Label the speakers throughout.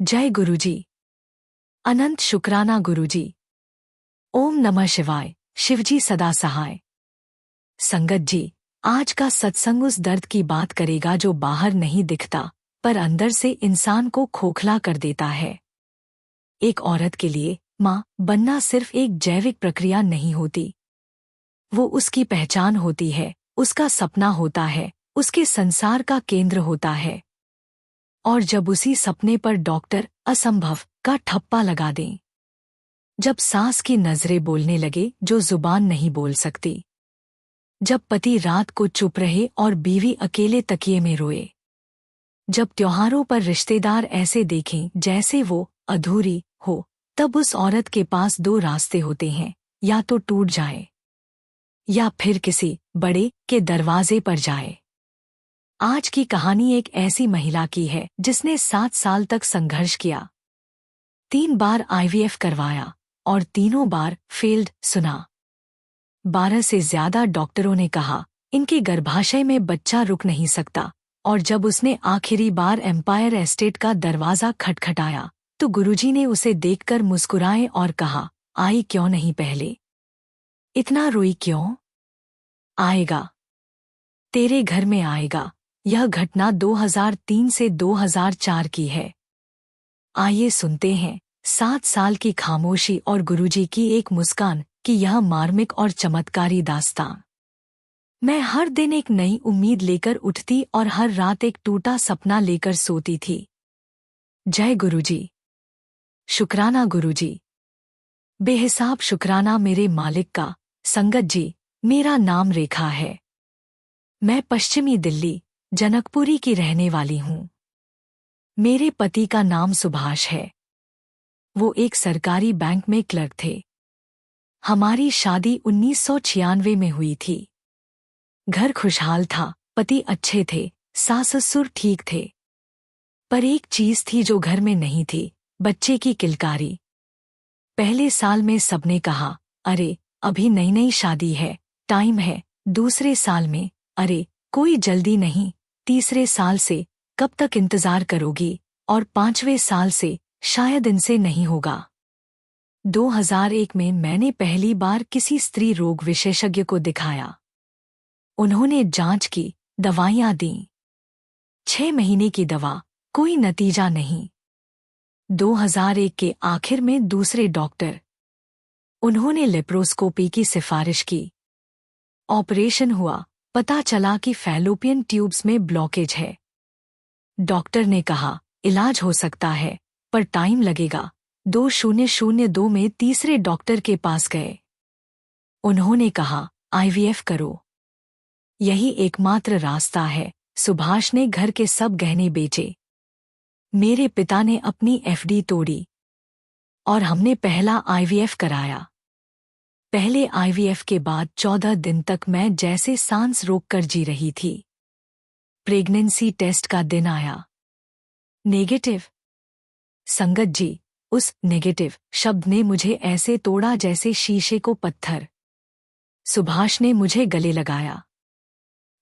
Speaker 1: जय गुरुजी। अनंत शुक्राना गुरुजी। ओम नमः शिवाय। शिवजी सदा सहाय। संगत जी, आज का सत्संग उस दर्द की बात करेगा जो बाहर नहीं दिखता पर अंदर से इंसान को खोखला कर देता है। एक औरत के लिए माँ बनना सिर्फ एक जैविक प्रक्रिया नहीं होती, वो उसकी पहचान होती है, उसका सपना होता है, उसके संसार का केंद्र होता है। और जब उसी सपने पर डॉक्टर असंभव का ठप्पा लगा दें, जब सास की नजरें बोलने लगे जो जुबान नहीं बोल सकती, जब पति रात को चुप रहे और बीवी अकेले तकिए में रोए, जब त्योहारों पर रिश्तेदार ऐसे देखें जैसे वो अधूरी हो, तब उस औरत के पास दो रास्ते होते हैं, या तो टूट जाए या फिर किसी बड़े के दरवाजे पर जाए। आज की कहानी एक ऐसी महिला की है जिसने 7 साल तक संघर्ष किया, 3 बार आईवीएफ करवाया और तीनों बार फेल्ड सुना। 12 से ज्यादा डॉक्टरों ने कहा इनके गर्भाशय में बच्चा रुक नहीं सकता, और जब उसने आखिरी बार एम्पायर एस्टेट का दरवाजा खटखटाया तो गुरुजी ने उसे देखकर मुस्कुराए और कहा, आई क्यों नहीं पहले? इतना रोई क्यों? आएगा, तेरे घर में आएगा। यह घटना 2003 से 2004 की है। आइए सुनते हैं 7 साल की खामोशी और गुरुजी की एक मुस्कान की यह मार्मिक और चमत्कारी दास्तां। मैं हर दिन एक नई उम्मीद लेकर उठती और हर रात एक टूटा सपना लेकर सोती थी। जय गुरुजी। शुक्राना गुरुजी। बेहिसाब शुक्राना मेरे मालिक का। संगत जी, मेरा नाम रेखा है। मैं पश्चिमी दिल्ली जनकपुरी की रहने वाली हूँ। मेरे पति का नाम सुभाष है। वो एक सरकारी बैंक में क्लर्क थे। हमारी शादी 1996 में हुई थी। घर खुशहाल था, पति अच्छे थे, सास ससुर ठीक थे। पर एक चीज थी जो घर में नहीं थी, बच्चे की किलकारी। पहले साल में सबने कहा, अरे अभी नई नई शादी है, टाइम है। दूसरे साल में, अरे कोई जल्दी नहीं। तीसरे साल से, कब तक इंतजार करोगी? और 5वें साल से, शायद इनसे नहीं होगा। 2001 में मैंने पहली बार किसी स्त्री रोग विशेषज्ञ को दिखाया। उन्होंने जांच की, दवाइयां दी। 6 महीने की दवा, कोई नतीजा नहीं। 2001 के आखिर में दूसरे डॉक्टर, उन्होंने लेप्रोस्कोपी की सिफारिश की। ऑपरेशन हुआ, पता चला कि फैलोपियन ट्यूब्स में ब्लॉकेज है। डॉक्टर ने कहा इलाज हो सकता है पर टाइम लगेगा। 2002 में तीसरे डॉक्टर के पास गए। उन्होंने कहा आईवीएफ करो, यही एकमात्र रास्ता है। सुभाष ने घर के सब गहने बेचे। मेरे पिता ने अपनी एफडी तोड़ी और हमने पहला आईवीएफ कराया। पहले आईवीएफ के बाद 14 दिन तक मैं जैसे सांस रोककर जी रही थी। प्रेगनेंसी टेस्ट का दिन आया, नेगेटिव। संगत जी, उस नेगेटिव शब्द ने मुझे ऐसे तोड़ा जैसे शीशे को पत्थर। सुभाष ने मुझे गले लगाया।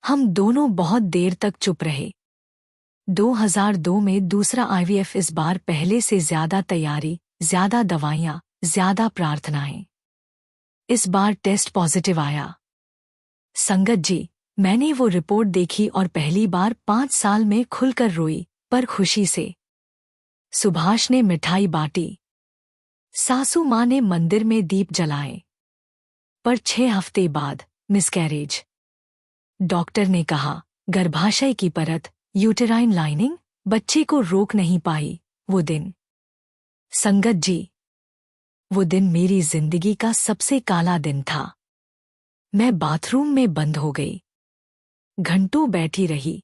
Speaker 1: हम दोनों बहुत देर तक चुप रहे। 2002 में दूसरा आईवीएफ, इस बार पहले से ज्यादा तैयारी, ज्यादा दवाइयां, ज्यादा प्रार्थनाएं। इस बार टेस्ट पॉजिटिव आया। संगत जी, मैंने वो रिपोर्ट देखी और पहली बार 5 साल में खुलकर रोई, पर खुशी से। सुभाष ने मिठाई बांटी, सासू माँ ने मंदिर में दीप जलाए। पर 6 हफ्ते बाद मिसकैरेज। डॉक्टर ने कहा गर्भाशय की परत, यूटेराइन लाइनिंग, बच्चे को रोक नहीं पाई। वो दिन, संगत जी, वो दिन मेरी जिंदगी का सबसे काला दिन था। मैं बाथरूम में बंद हो गई, घंटों बैठी रही।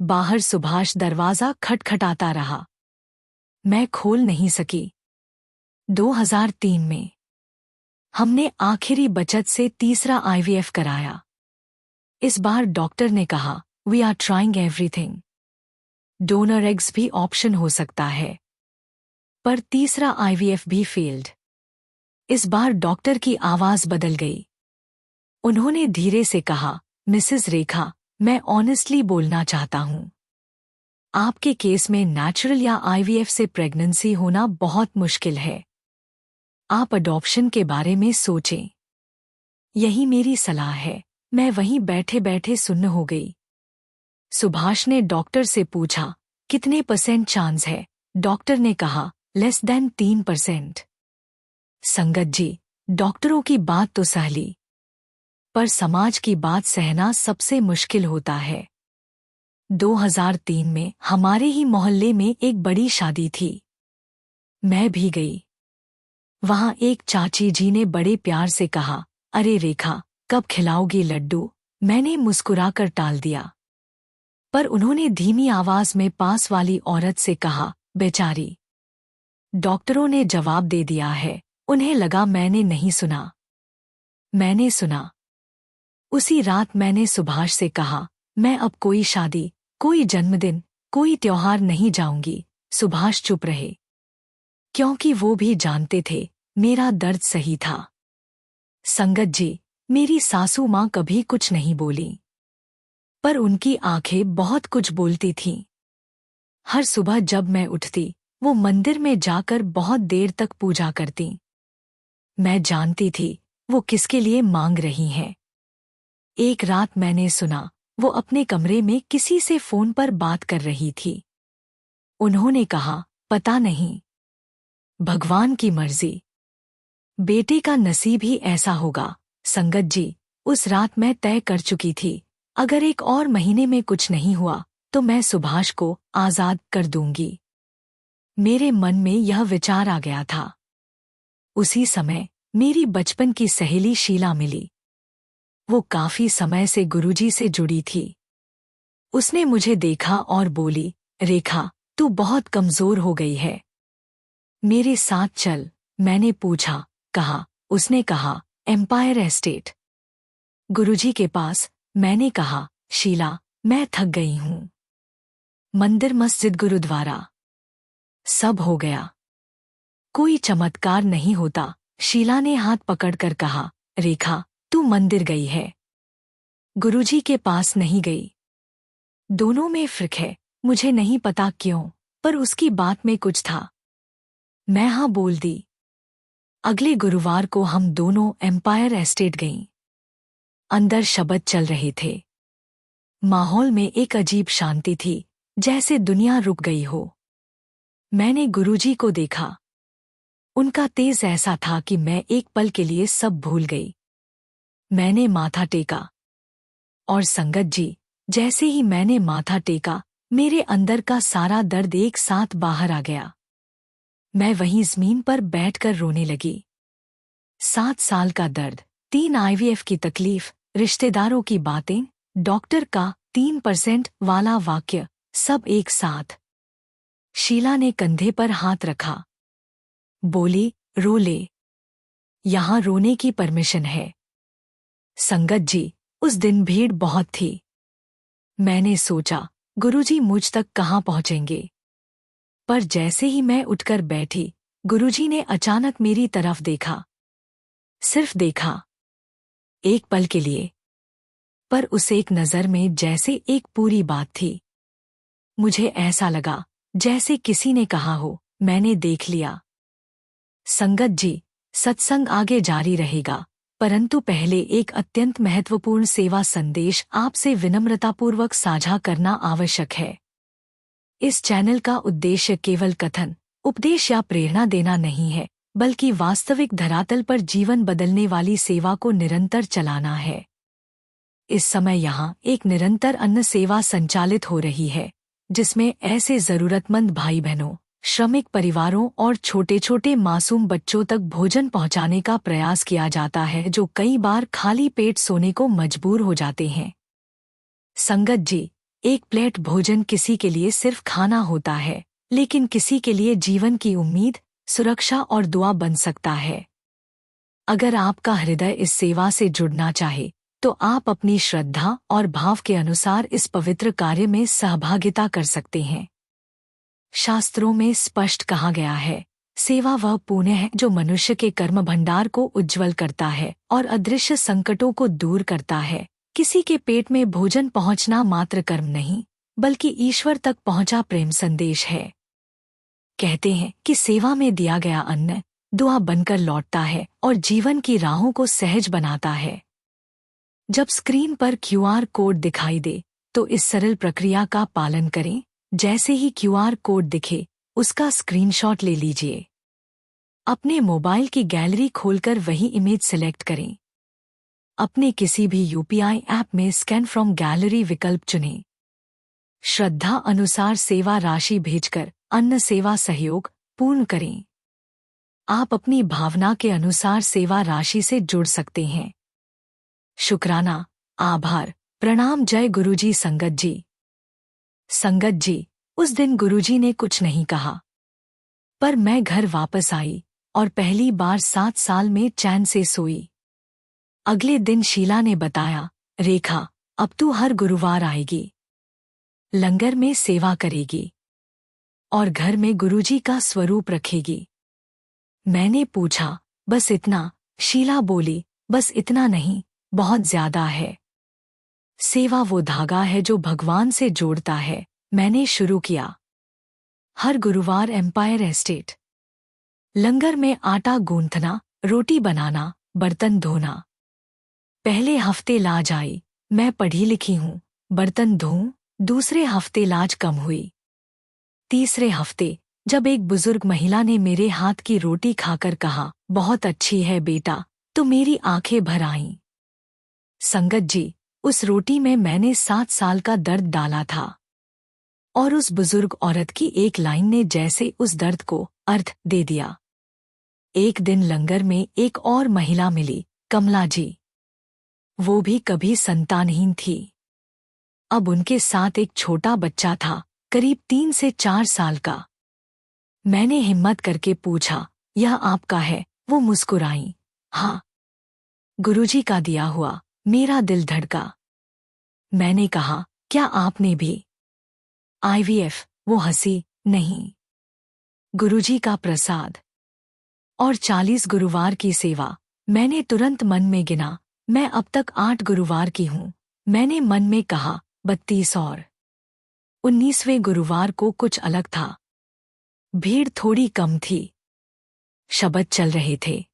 Speaker 1: बाहर सुभाष दरवाजा खटखटाता रहा, मैं खोल नहीं सकी। 2003 में हमने आखिरी बचत से तीसरा आईवीएफ कराया। इस बार डॉक्टर ने कहा we are trying everything, donor eggs भी ऑप्शन हो सकता है। पर तीसरा आईवीएफ भी फेल्ड। इस बार डॉक्टर की आवाज बदल गई। उन्होंने धीरे से कहा, मिसेस रेखा, मैं ऑनेस्टली बोलना चाहता हूं। आपके केस में नेचुरल या आईवीएफ से प्रेगनेंसी होना बहुत मुश्किल है। आप अडॉप्शन के बारे में सोचें। यही मेरी सलाह है। मैं वहीं बैठे बैठे सुन्न हो गई। सुभाष ने डॉक्टर से पूछा, कितने % चांस है? डॉक्टर ने कहा, <3% 3%। संगत जी, डॉक्टरों की बात तो सह ली, पर समाज की बात सहना सबसे मुश्किल होता है। 2003 में हमारे ही मोहल्ले में एक बड़ी शादी थी। मैं भी गई। वहां एक चाची जी ने बड़े प्यार से कहा, अरे रेखा, कब खिलाओगी लड्डू? मैंने मुस्कुराकर टाल दिया, पर उन्होंने धीमी आवाज में पास वाली औरत से कहा, बेचारी। डॉक्टरों ने जवाब दे दिया है। उन्हें लगा मैंने नहीं सुना। मैंने सुना। उसी रात मैंने सुभाष से कहा, मैं अब कोई शादी, कोई जन्मदिन, कोई त्योहार नहीं जाऊंगी। सुभाष चुप रहे, क्योंकि वो भी जानते थे मेरा दर्द सही था। संगत जी, मेरी सासू माँ कभी कुछ नहीं बोली, पर उनकी आंखें बहुत कुछ बोलती थीं। हर सुबह जब मैं उठती, वो मंदिर में जाकर बहुत देर तक पूजा करती। मैं जानती थी वो किसके लिए मांग रही हैं। एक रात मैंने सुना वो अपने कमरे में किसी से फोन पर बात कर रही थी। उन्होंने कहा, पता नहीं, भगवान की मर्जी, बेटे का नसीब ही ऐसा होगा। संगत जी, उस रात मैं तय कर चुकी थी, अगर 1 और महीने में कुछ नहीं हुआ तो मैं सुभाष को आजाद कर दूंगी। मेरे मन में यह विचार आ गया था। उसी समय मेरी बचपन की सहेली शीला मिली। वो काफी समय से गुरुजी से जुड़ी थी। उसने मुझे देखा और बोली, रेखा, तू बहुत कमजोर हो गई है, मेरे साथ चल। मैंने पूछा, कहा? उसने कहा, एम्पायर एस्टेट, गुरुजी के पास। मैंने कहा, शीला, मैं थक गई हूं। मंदिर, मस्जिद, गुरुद्वारा, सब हो गया, कोई चमत्कार नहीं होता। शीला ने हाथ पकड़कर कहा, रेखा, तू मंदिर गई है, गुरुजी के पास नहीं गई। दोनों में फर्क है। मुझे नहीं पता क्यों, पर उसकी बात में कुछ था। मैं हाँ बोल दी। अगले गुरुवार को हम दोनों एम्पायर एस्टेट गईं। अंदर शब्द चल रहे थे। माहौल में एक अजीब शांति थी, जैसे दुनिया रुक गई हो। मैंने गुरुजी को देखा। उनका तेज ऐसा था कि मैं एक पल के लिए सब भूल गई। मैंने माथा टेका, और संगत जी, जैसे ही मैंने माथा टेका, मेरे अंदर का सारा दर्द एक साथ बाहर आ गया। मैं वहीं जमीन पर बैठकर रोने लगी। 7 साल का दर्द, 3 आईवीएफ की तकलीफ, रिश्तेदारों की बातें, डॉक्टर का 3% वाला वाक्य, सब एक साथ। शीला ने कंधे पर हाथ रखा, बोली, रो ले, यहां रोने की परमिशन है। संगत जी, उस दिन भीड़ बहुत थी। मैंने सोचा, गुरुजी मुझ तक कहाँ पहुंचेंगे। पर जैसे ही मैं उठकर बैठी, गुरुजी ने अचानक मेरी तरफ देखा। सिर्फ देखा, एक पल के लिए, पर उस एक नजर में जैसे एक पूरी बात थी। मुझे ऐसा लगा जैसे किसी ने कहा हो, मैंने देख लिया। संगत जी, सत्संग आगे जारी रहेगा, परंतु पहले एक अत्यंत महत्वपूर्ण सेवा संदेश आपसे विनम्रतापूर्वक साझा करना आवश्यक है। इस चैनल का उद्देश्य केवल कथन, उपदेश या प्रेरणा देना नहीं है, बल्कि वास्तविक धरातल पर जीवन बदलने वाली सेवा को निरंतर चलाना है। इस समय यहाँ एक निरंतर अन्न सेवा संचालित हो रही है, जिसमें ऐसे जरूरतमंद भाई बहनों, श्रमिक परिवारों और छोटे छोटे मासूम बच्चों तक भोजन पहुंचाने का प्रयास किया जाता है, जो कई बार खाली पेट सोने को मजबूर हो जाते हैं। संगत जी, एक प्लेट भोजन किसी के लिए सिर्फ खाना होता है, लेकिन किसी के लिए जीवन की उम्मीद, सुरक्षा और दुआ बन सकता है। अगर आपका हृदय इस सेवा से जुड़ना चाहे, तो आप अपनी श्रद्धा और भाव के अनुसार इस पवित्र कार्य में सहभागिता कर सकते हैं। शास्त्रों में स्पष्ट कहा गया है, सेवा वह पुण्य है जो मनुष्य के कर्म भंडार को उज्ज्वल करता है और अदृश्य संकटों को दूर करता है। किसी के पेट में भोजन पहुंचना मात्र कर्म नहीं, बल्कि ईश्वर तक पहुंचा प्रेम संदेश है। कहते हैं कि सेवा में दिया गया अन्न दुआ बनकर लौटता है और जीवन की राहों को सहज बनाता है। जब स्क्रीन पर क्यूआर कोड दिखाई दे तो इस सरल प्रक्रिया का पालन करें। जैसे ही क्यूआर कोड दिखे उसका स्क्रीनशॉट ले लीजिए। अपने मोबाइल की गैलरी खोलकर वही इमेज सिलेक्ट करें। अपने किसी भी यूपीआई ऐप में स्कैन फ्रॉम गैलरी विकल्प चुनें। श्रद्धा अनुसार सेवा राशि भेजकर अन्न सेवा सहयोग पूर्ण करें। आप अपनी भावना के अनुसार सेवा राशि से जुड़ सकते हैं। शुक्राना, आभार, प्रणाम। जय गुरुजी। संगत जी। संगत जी, उस दिन गुरुजी ने कुछ नहीं कहा, पर मैं घर वापस आई और पहली बार 7 साल में चैन से सोई। अगले दिन शीला ने बताया, रेखा, अब तू हर गुरुवार आएगी, लंगर में सेवा करेगी और घर में गुरुजी का स्वरूप रखेगी। मैंने पूछा, बस इतना? शीला बोली, बस इतना नहीं, बहुत ज्यादा है। सेवा वो धागा है जो भगवान से जोड़ता है। मैंने शुरू किया। हर गुरुवार एम्पायर एस्टेट लंगर में आटा गूंथना, रोटी बनाना, बर्तन धोना। पहले हफ्ते लाज आई, मैं पढ़ी लिखी हूँ, बर्तन धोऊं। दूसरे हफ्ते लाज कम हुई। तीसरे हफ्ते जब एक बुजुर्ग महिला ने मेरे हाथ की रोटी खाकर कहा, बहुत अच्छी है बेटा, तो मेरी आंखें भर आईं। संगत जी, उस रोटी में मैंने 7 साल का दर्द डाला था और उस बुजुर्ग औरत की एक लाइन ने जैसे उस दर्द को अर्थ दे दिया। एक दिन लंगर में एक और महिला मिली, कमला जी। वो भी कभी संतानहीन थी। अब उनके साथ एक छोटा बच्चा था, करीब 3 से 4 साल का। मैंने हिम्मत करके पूछा, यह आपका है? वो मुस्कुराईं, हाँ। गुरुजी का दिया हुआ। मेरा दिल धड़का। मैंने कहा, क्या आपने भी आईवीएफ? वो हंसी, नहीं, गुरुजी का प्रसाद। और 40 गुरुवार की सेवा। मैंने तुरंत मन में गिना, मैं अब तक 8 गुरुवार की हूँ। मैंने मन में कहा, 32 और 19वें गुरुवार को कुछ अलग था। भीड़ थोड़ी कम थी, शब्द चल रहे थे।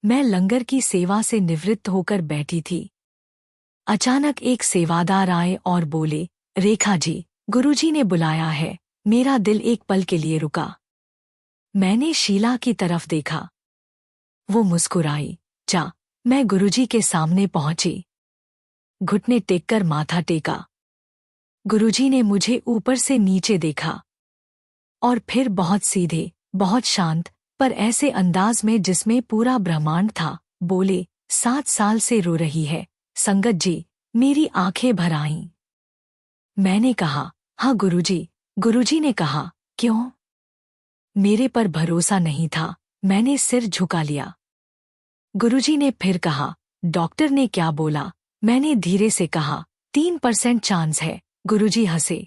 Speaker 1: मैं लंगर की सेवा से निवृत्त होकर बैठी थी। अचानक एक सेवादार आए और बोले, रेखा जी, गुरुजी ने बुलाया है। मेरा दिल एक पल के लिए रुका। मैंने शीला की तरफ देखा। वो मुस्कुराई। जा। मैं गुरुजी के सामने पहुंची, घुटने टेककर माथा टेका। गुरुजी ने मुझे ऊपर से नीचे देखा और फिर बहुत सीधे, बहुत शांत, पर ऐसे अंदाज में जिसमें पूरा ब्रह्मांड था, बोले, 7 साल से रो रही है संगत जी। मेरी आंखें भर आईं। मैंने कहा, हाँ गुरुजी। गुरुजी ने कहा, क्यों? मेरे पर भरोसा नहीं था। मैंने सिर झुका लिया। गुरुजी ने फिर कहा, डॉक्टर ने क्या बोला? मैंने धीरे से कहा, 3% चांस है। गुरुजी हंसे।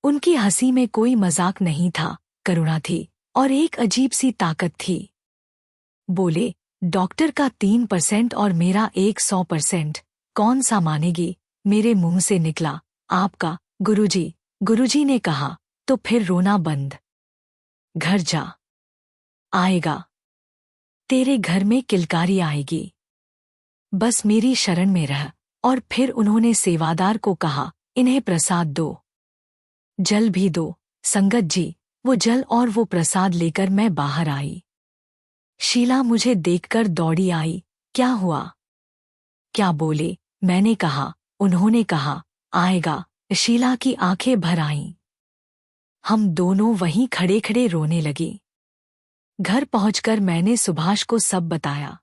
Speaker 1: उनकी हंसी में कोई मजाक नहीं था, करुणा थी और एक अजीब सी ताकत थी। बोले, डॉक्टर का 3% और मेरा 100%, कौन सा मानेगी? मेरे मुंह से निकला, आपका। गुरुजी। गुरुजी ने कहा, तो फिर रोना बंद। घर जा, आएगा। तेरे घर में किलकारी आएगी। बस मेरी शरण में रह। और फिर उन्होंने सेवादार को कहा, इन्हें प्रसाद दो, जल भी दो। संगत जी, वो जल और वो प्रसाद लेकर मैं बाहर आई। शीला मुझे देखकर दौड़ी आई। क्या हुआ? क्या बोले? मैंने कहा। उन्होंने कहा, आएगा। शीला की आंखें भर आईं। हम दोनों वहीं खड़े खड़े रोने लगी। घर पहुंचकर मैंने सुभाष को सब बताया।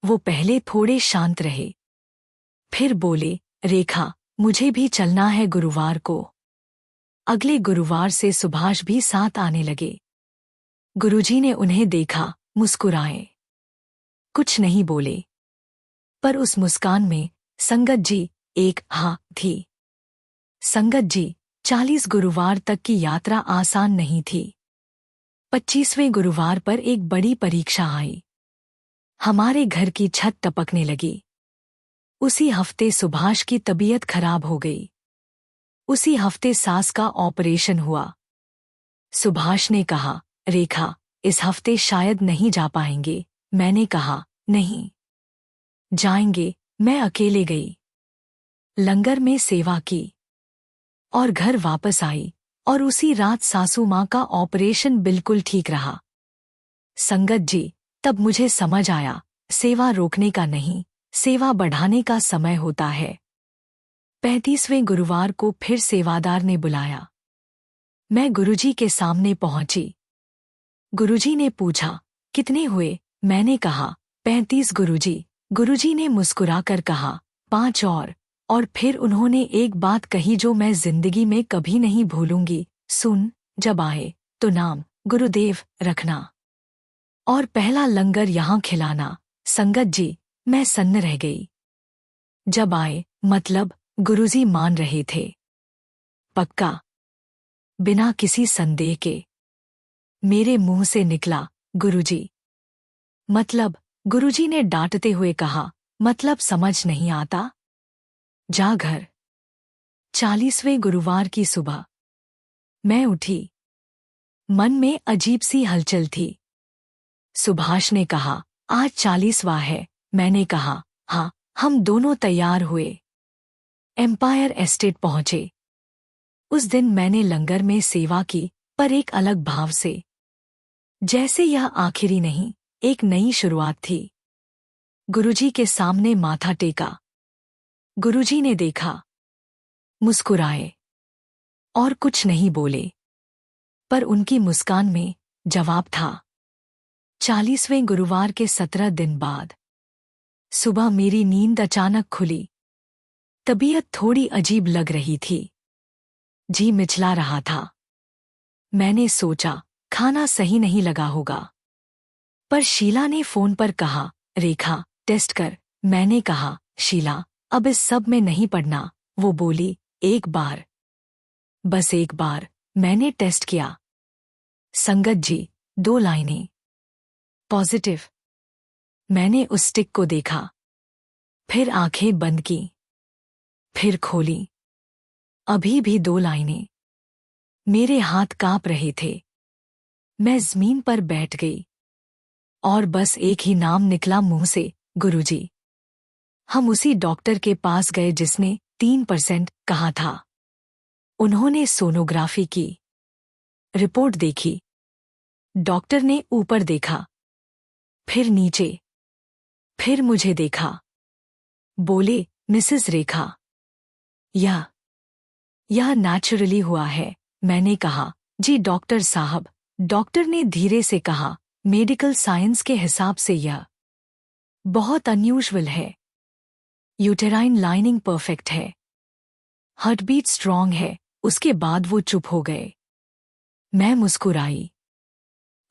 Speaker 1: वो पहले थोड़े शांत रहे, फिर बोले, रेखा, मुझे भी चलना है गुरुवार को। अगले गुरुवार से सुभाष भी साथ आने लगे। गुरुजी ने उन्हें देखा, मुस्कुराए, कुछ नहीं बोले, पर उस मुस्कान में संगत जी एक हाँ थी। संगत जी, 40 गुरुवार तक की यात्रा आसान नहीं थी। 25वें गुरुवार पर एक बड़ी परीक्षा आई। हमारे घर की छत टपकने लगी। उसी हफ्ते सुभाष की तबीयत खराब हो गई। उसी हफ्ते सास का ऑपरेशन हुआ। सुभाष ने कहा, रेखा, इस हफ्ते शायद नहीं जा पाएंगे। मैंने कहा, नहीं जाएंगे। मैं अकेले गई, लंगर में सेवा की और घर वापस आई, और उसी रात सासू माँ का ऑपरेशन बिल्कुल ठीक रहा। संगत जी, तब मुझे समझ आया, सेवा रोकने का नहीं, सेवा बढ़ाने का समय होता है। 35वें गुरुवार को फिर सेवादार ने बुलाया। मैं गुरुजी के सामने पहुंची। गुरुजी ने पूछा, कितने हुए? मैंने कहा, 35 गुरुजी। गुरुजी ने मुस्कुराकर कहा, 5 और फिर उन्होंने एक बात कही जो मैं जिंदगी में कभी नहीं भूलूंगी, सुन, जब आए तो नाम गुरुदेव रखना और पहला लंगर यहां खिलाना। संगत जी, मैं सन्न रह गई। जब आए मतलब गुरुजी मान रहे थे, पक्का, बिना किसी संदेह के। मेरे मुंह से निकला, गुरुजी। मतलब? गुरुजी ने डांटते हुए कहा, मतलब समझ नहीं आता? जा घर। 40वें गुरुवार की सुबह मैं उठी। मन में अजीब सी हलचल थी। सुभाष ने कहा, आज 40वां है। मैंने कहा, हाँ। हम दोनों तैयार हुए, एम्पायर एस्टेट पहुंचे। उस दिन मैंने लंगर में सेवा की, पर एक अलग भाव से, जैसे यह आखिरी नहीं, एक नई शुरुआत थी। गुरुजी के सामने माथा टेका। गुरुजी ने देखा, मुस्कुराए और कुछ नहीं बोले, पर उनकी मुस्कान में जवाब था। 40वें गुरुवार के 17 दिन बाद सुबह मेरी नींद अचानक खुली। तबीयत थोड़ी अजीब लग रही थी, जी मिचला रहा था। मैंने सोचा, खाना सही नहीं लगा होगा, पर शीला ने फोन पर कहा, रेखा, टेस्ट कर। मैंने कहा, शीला, अब इस सब में नहीं पड़ना। वो बोली, एक बार, बस एक बार। मैंने टेस्ट किया। संगत जी, 2 लाइनें, पॉजिटिव। मैंने उस स्टिक को देखा, फिर आंखें बंद की, फिर खोली। अभी भी 2 लाइनें। मेरे हाथ कांप रहे थे। मैं जमीन पर बैठ गई और बस एक ही नाम निकला मुंह से, गुरुजी। हम उसी डॉक्टर के पास गए जिसने 3% कहा था। उन्होंने सोनोग्राफी की, रिपोर्ट देखी। डॉक्टर ने ऊपर देखा, फिर नीचे, फिर मुझे देखा। बोले, मिसेस रेखा, यह नेचुरली हुआ है। मैंने कहा, जी डॉक्टर साहब। डॉक्टर ने धीरे से कहा, मेडिकल साइंस के हिसाब से यह बहुत अनयूजुअल है। यूटेराइन लाइनिंग परफेक्ट है, हार्टबीट स्ट्रांग है। उसके बाद वो चुप हो गए। मैं मुस्कुराई,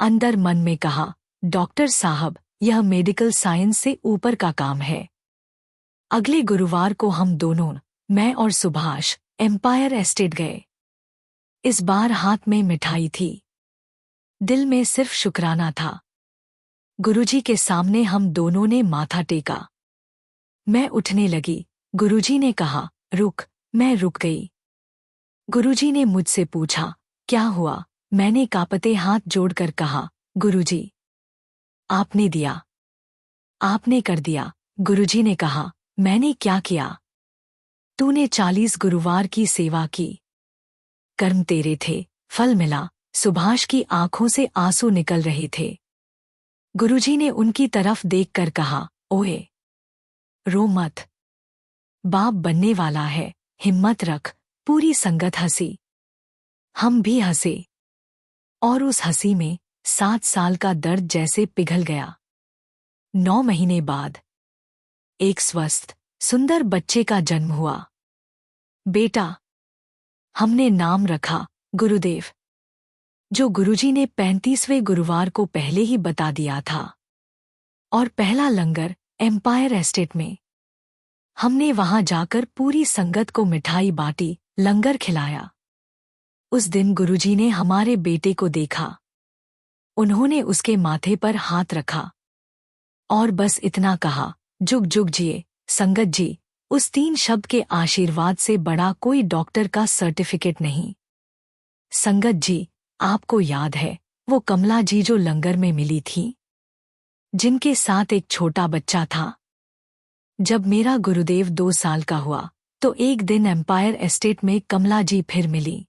Speaker 1: अंदर मन में कहा, डॉक्टर साहब, यह मेडिकल साइंस से ऊपर का काम है। अगले गुरुवार को हम दोनों, मैं और सुभाष, एम्पायर एस्टेट गए। इस बार हाथ में मिठाई थी, दिल में सिर्फ शुक्राना था। गुरुजी के सामने हम दोनों ने माथा टेका। मैं उठने लगी। गुरुजी ने कहा, रुक। मैं रुक गई। गुरुजी ने मुझसे पूछा, क्या हुआ? मैंने कांपते हाथ जोड़कर कहा, गुरुजी, आपने दिया, आपने कर दिया। गुरुजी ने कहा, मैंने क्या किया? तूने 40 गुरुवार की सेवा की, कर्म तेरे थे, फल मिला। सुभाष की आंखों से आंसू निकल रहे थे। गुरुजी ने उनकी तरफ देखकर कहा, ओए, रो मत, बाप बनने वाला है, हिम्मत रख। पूरी संगत हंसी, हम भी हंसे, और उस हंसी में 7 साल का दर्द जैसे पिघल गया। 9 महीने बाद एक स्वस्थ, सुंदर बच्चे का जन्म हुआ। बेटा, हमने नाम रखा गुरुदेव, जो गुरुजी ने 35वें गुरुवार को पहले ही बता दिया था। और पहला लंगर एम्पायर एस्टेट में। हमने वहां जाकर पूरी संगत को मिठाई बांटी, लंगर खिलाया। उस दिन गुरुजी ने हमारे बेटे को देखा। उन्होंने उसके माथे पर हाथ रखा और बस इतना कहा, जुग जुग जिए संगत जी। उस 3 शब्द के आशीर्वाद से बड़ा कोई डॉक्टर का सर्टिफिकेट नहीं। संगत जी, आपको याद है वो कमला जी जो लंगर में मिली थी, जिनके साथ एक छोटा बच्चा था? जब मेरा गुरुदेव 2 साल का हुआ तो एक दिन एम्पायर एस्टेट में कमला जी फिर मिली।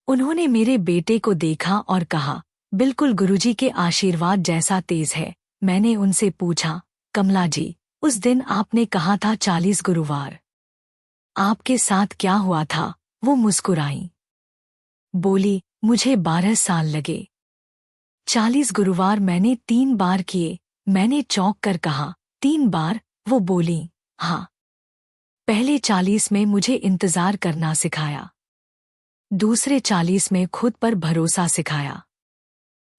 Speaker 1: उन्होंने मेरे बेटे को देखा और कहा, बिल्कुल गुरुजी के आशीर्वाद जैसा तेज है। मैंने उनसे पूछा, कमला जी, उस दिन आपने कहा था 40 गुरुवार, आपके साथ क्या हुआ था? वो मुस्कुराई, बोली, मुझे 12 साल लगे। 40 गुरुवार मैंने 3 बार किए। मैंने चौंक कर कहा, 3 बार? वो बोली, हाँ। पहले 40 में मुझे इंतजार करना सिखाया, दूसरे 40 में खुद पर भरोसा सिखाया,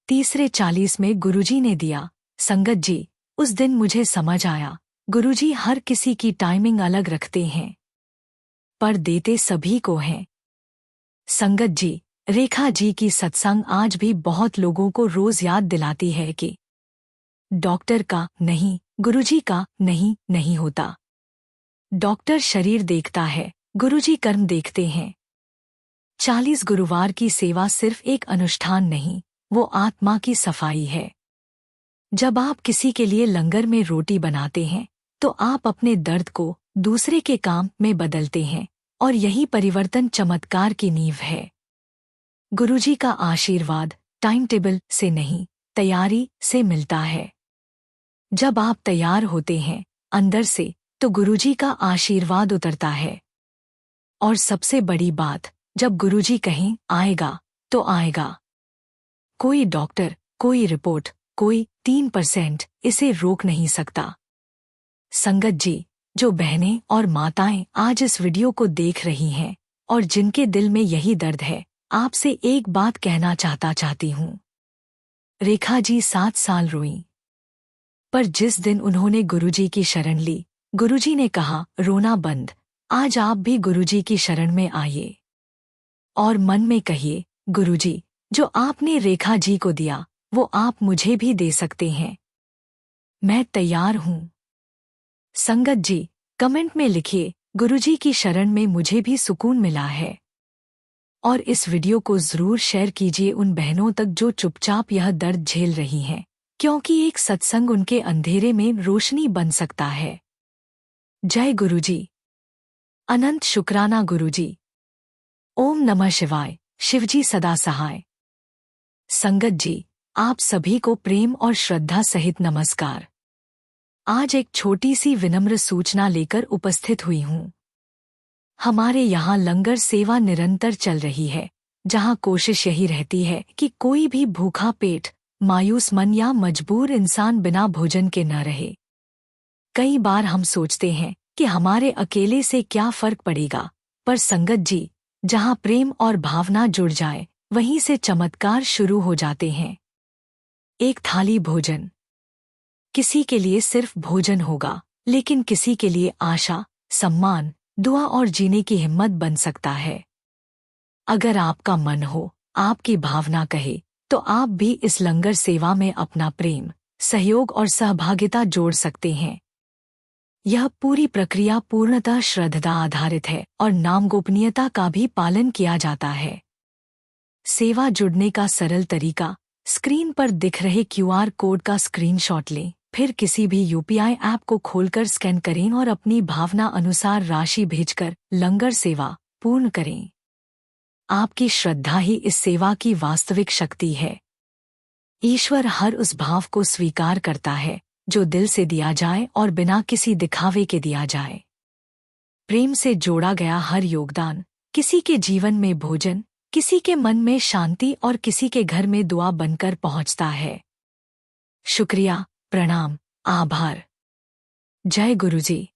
Speaker 1: तीसरे 40 में गुरुजी ने दिया। संगत जी, उस दिन मुझे समझ आया, गुरुजी हर किसी की टाइमिंग अलग रखते हैं, पर देते सभी को हैं। संगत जी, रेखा जी की सत्संग आज भी बहुत लोगों को रोज याद दिलाती है कि डॉक्टर का नहीं, गुरुजी का नहीं नहीं होता। डॉक्टर शरीर देखता है, गुरुजी कर्म देखते हैं। 40 गुरुवार की सेवा सिर्फ एक अनुष्ठान नहीं, वो आत्मा की सफाई है। जब आप किसी के लिए लंगर में रोटी बनाते हैं तो आप अपने दर्द को दूसरे के काम में बदलते हैं, और यही परिवर्तन चमत्कार की नींव है। गुरुजी का आशीर्वाद टाइम टेबल से नहीं, तैयारी से मिलता है। जब आप तैयार होते हैं अंदर से तो गुरुजी का आशीर्वाद उतरता है। और सबसे बड़ी बात, जब गुरुजी कहें आएगा तो आएगा। कोई डॉक्टर, कोई रिपोर्ट, कोई 3% इसे रोक नहीं सकता। संगत जी, जो बहनें और माताएं आज इस वीडियो को देख रही हैं और जिनके दिल में यही दर्द है, आपसे एक बात कहना चाहती हूँ। रेखा जी 7 साल रोईं, पर जिस दिन उन्होंने गुरुजी की शरण ली, गुरुजी ने कहा, रोना बंद, आज आप भी गुरुजी की शरण में आइए और मन में कहिए, गुरुजी, जो आपने रेखा जी को दिया वो आप मुझे भी दे सकते हैं। मैं तैयार हूँ। संगत जी, कमेंट में लिखिए, गुरुजी की शरण में मुझे भी सुकून मिला है। और इस वीडियो को जरूर शेयर कीजिए उन बहनों तक जो चुपचाप यह दर्द झेल रही हैं, क्योंकि एक सत्संग उनके अंधेरे में रोशनी बन सकता है। जय गुरुजी। अनंत शुक्राना गुरुजी। ओम नमः शिवाय। शिवजी सदा सहाय। संगत जी, आप सभी को प्रेम और श्रद्धा सहित नमस्कार। आज एक छोटी सी विनम्र सूचना लेकर उपस्थित हुई हूँ। हमारे यहाँ लंगर सेवा निरंतर चल रही है, जहाँ कोशिश यही रहती है कि कोई भी भूखा पेट, मायूस मन या मजबूर इंसान बिना भोजन के न रहे। कई बार हम सोचते हैं कि हमारे अकेले से क्या फर्क पड़ेगा, पर संगत जी, जहाँ प्रेम और भावना जुड़ जाए वहीं से चमत्कार शुरू हो जाते हैं। एक थाली भोजन, किसी के लिए सिर्फ भोजन होगा, लेकिन किसी के लिए आशा, सम्मान, दुआ और जीने की हिम्मत बन सकता है। अगर आपका मन हो, आपकी भावना कहे, तो आप भी इस लंगर सेवा में अपना प्रेम, सहयोग और सहभागिता जोड़ सकते हैं। यह पूरी प्रक्रिया पूर्णतः श्रद्धा आधारित है और नाम गोपनीयता का भी पालन किया जाता है। सेवा जुड़ने का सरल तरीका, स्क्रीन पर दिख रहे QR कोड का स्क्रीनशॉट लें, फिर किसी भी UPI ऐप को खोलकर स्कैन करें और अपनी भावना अनुसार राशि भेजकर लंगर सेवा पूर्ण करें। आपकी श्रद्धा ही इस सेवा की वास्तविक शक्ति है। ईश्वर हर उस भाव को स्वीकार करता है जो दिल से दिया जाए और बिना किसी दिखावे के दिया जाए। प्रेम से जोड़ा गया हर योगदान किसी के जीवन में भोजन, किसी के मन में शांति और किसी के घर में दुआ बनकर पहुंचता है। शुक्रिया, प्रणाम, आभार। जय गुरुजी।